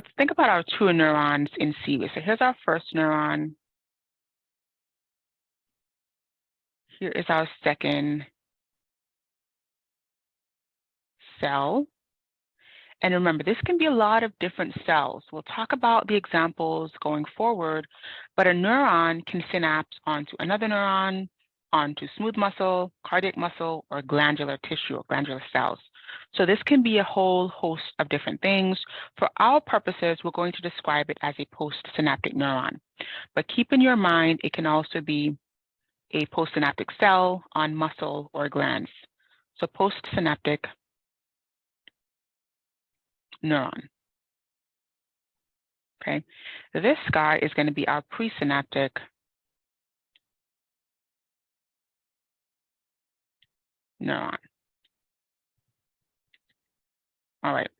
let's think about our two neurons in series. So here's our first neuron. Here is our second cell. And remember, this can be a lot of different cells. We'll talk about the examples going forward, but a neuron can synapse onto another neuron, onto smooth muscle, cardiac muscle, or glandular tissue or glandular cells. So this can be a whole host of different things. For our purposes, we're going to describe it as a postsynaptic neuron. But keep in your mind, it can also be a postsynaptic cell on muscle or glands. So postsynaptic neuron. Okay, this guy is going to be our presynaptic neuron. All right,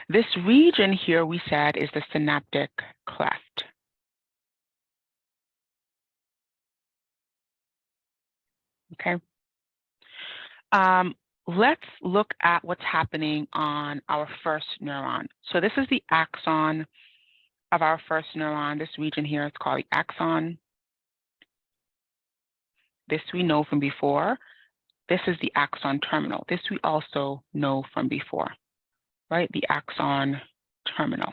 this region here we said is the synaptic cleft. Okay. Let's look at what's happening on our first neuron. So this is the axon of our first neuron. This region here is called the axon. This we know from before. This is the axon terminal. This we also know from before, right? The axon terminal.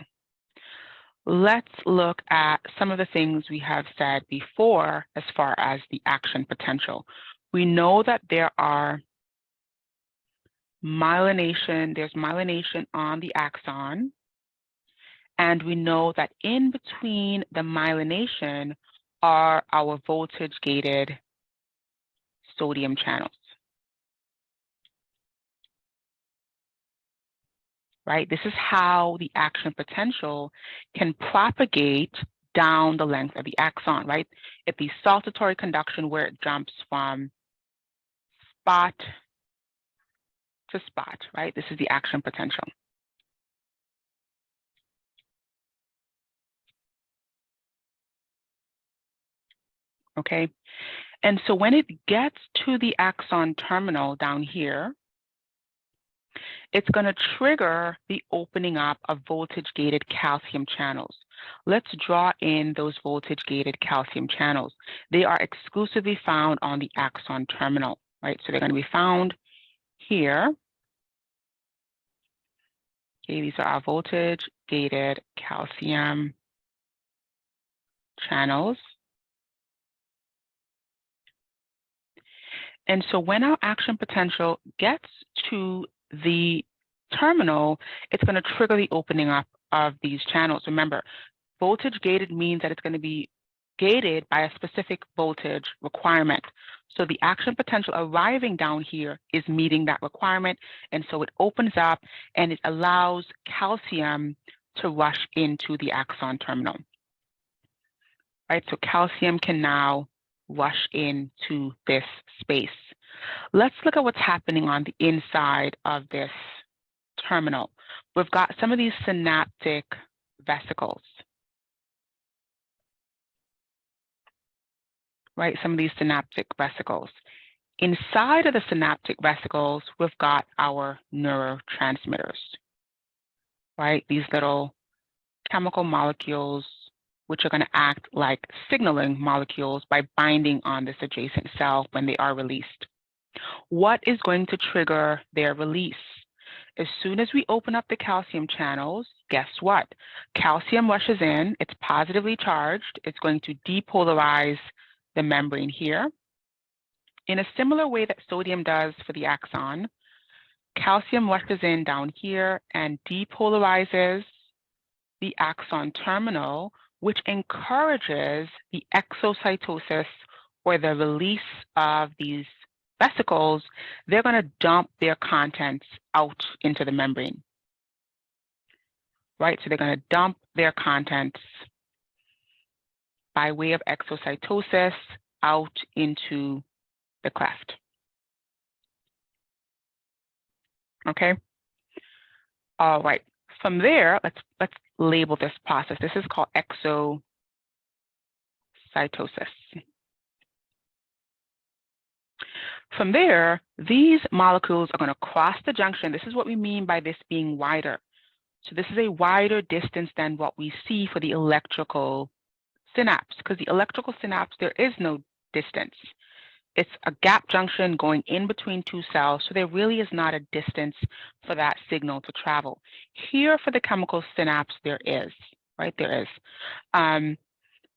Let's look at some of the things we have said before as far as the action potential. We know that there's myelination on the axon, and we know that in between the myelination are our voltage-gated sodium channels. Right? This is how the action potential can propagate down the length of the axon, right? At the saltatory conduction where it jumps from spot to spot, right? This is the action potential. Okay, and so when it gets to the axon terminal down here, it's going to trigger the opening up of voltage-gated calcium channels. Let's draw in those voltage-gated calcium channels. They are exclusively found on the axon terminal, right? So they're going to be found here. Okay, these are our voltage-gated calcium channels. And so when our action potential gets to the terminal, it's going to trigger the opening up of these channels. Remember, voltage gated means that it's going to be gated by a specific voltage requirement. So the action potential arriving down here is meeting that requirement. And so it opens up and it allows calcium to rush into the axon terminal. Right, so calcium can now rush into this space. Let's look at what's happening on the inside of this terminal. We've got some of these synaptic vesicles, right? Some of these synaptic vesicles. Inside of the synaptic vesicles, we've got our neurotransmitters, right? These little chemical molecules which are going to act like signaling molecules by binding on this adjacent cell when they are released. What is going to trigger their release? As soon as we open up the calcium channels, guess what? Calcium rushes in, it's positively charged, it's going to depolarize the membrane here. In a similar way that sodium does for the axon, calcium rushes in down here and depolarizes the axon terminal, which encourages the exo cytosis or the release of these vesicles. They're going to dump their contents out into the membrane, right? So they're going to dump their contents by way of exo cytosis out into the cleft. Okay. All right. From there, let's label this process. This is called exo cytosis. From there, these molecules are going to cross the junction. This is what we mean by this being wider. So this is a wider distance than what we see for the electrical synapse, because the electrical synapse, there is no distance. It's a gap junction going in between two cells, so there really is not a distance for that signal to travel. Here for the chemical synapse, there is, right? There is.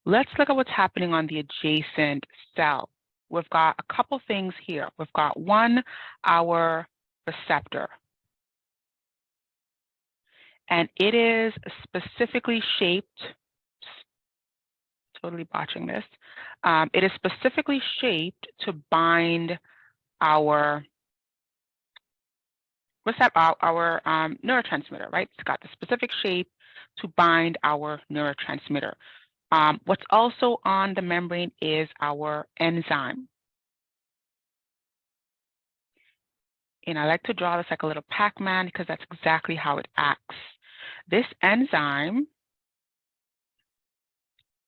Let's look at what's happening on the adjacent cell. We've got a couple things here. We've got one, our receptor. And it is specifically shaped, totally botching this. It is specifically shaped to bind our neurotransmitter, right? It's got the specific shape to bind our neurotransmitter. What's also on the membrane is our enzyme. And I like to draw this like a little Pac-Man because that's exactly how it acts. This enzyme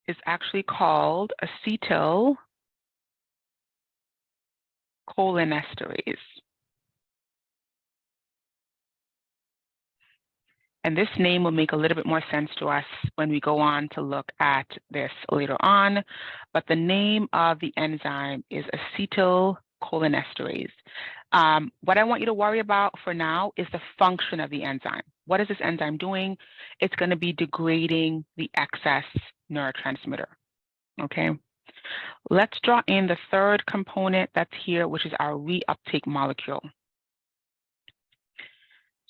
is actually called acetylcholinesterase. And this name will make a little bit more sense to us when we go on to look at this later on. But the name of the enzyme is acetylcholinesterase. What I want you to worry about for now is the function of the enzyme. What is this enzyme doing? It's going to be degrading the excess neurotransmitter. Okay. Let's draw in the third component that's here, which is our reuptake molecule.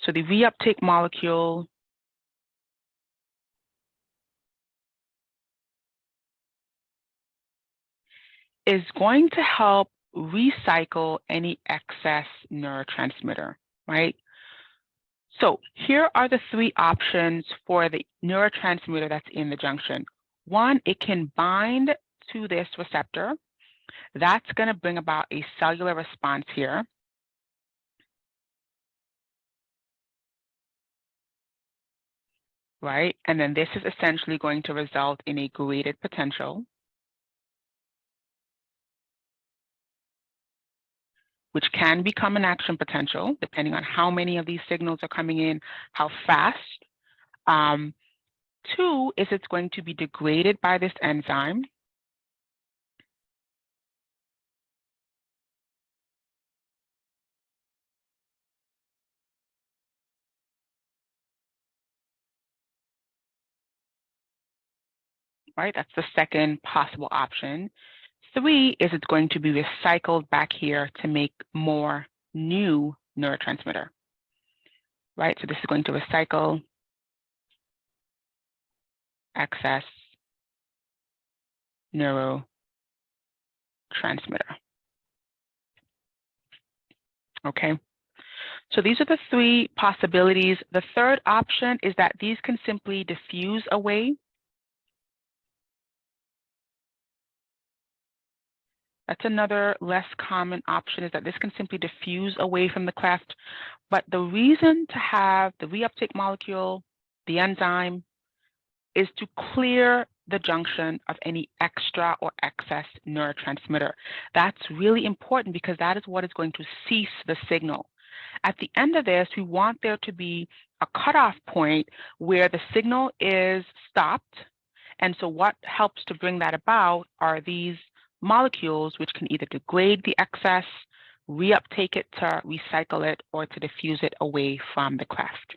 So the reuptake molecule is going to help recycle any excess neurotransmitter, right? So here are the three options for the neurotransmitter that's in the junction. One, it can bind to this receptor. That's going to bring about a cellular response here. Right? And then this is essentially going to result in a graded potential, which can become an action potential, depending on how many of these signals are coming in, how fast. Two is it's going to be degraded by this enzyme. Right, that's the second possible option. Three is it's going to be recycled back here to make more new neurotransmitter. Right, so this is going to recycle excess neurotransmitter. Okay, so these are the three possibilities. The third option is that these can simply diffuse away. That's another less common option, is that this can simply diffuse away from the cleft. But the reason to have the reuptake molecule, the enzyme, is to clear the junction of any extra or excess neurotransmitter. That's really important because that is what is going to cease the signal. At the end of this, we want there to be a cutoff point where the signal is stopped. And so what helps to bring that about are these molecules, which can either degrade the excess, reuptake it to recycle it, or to diffuse it away from the cleft.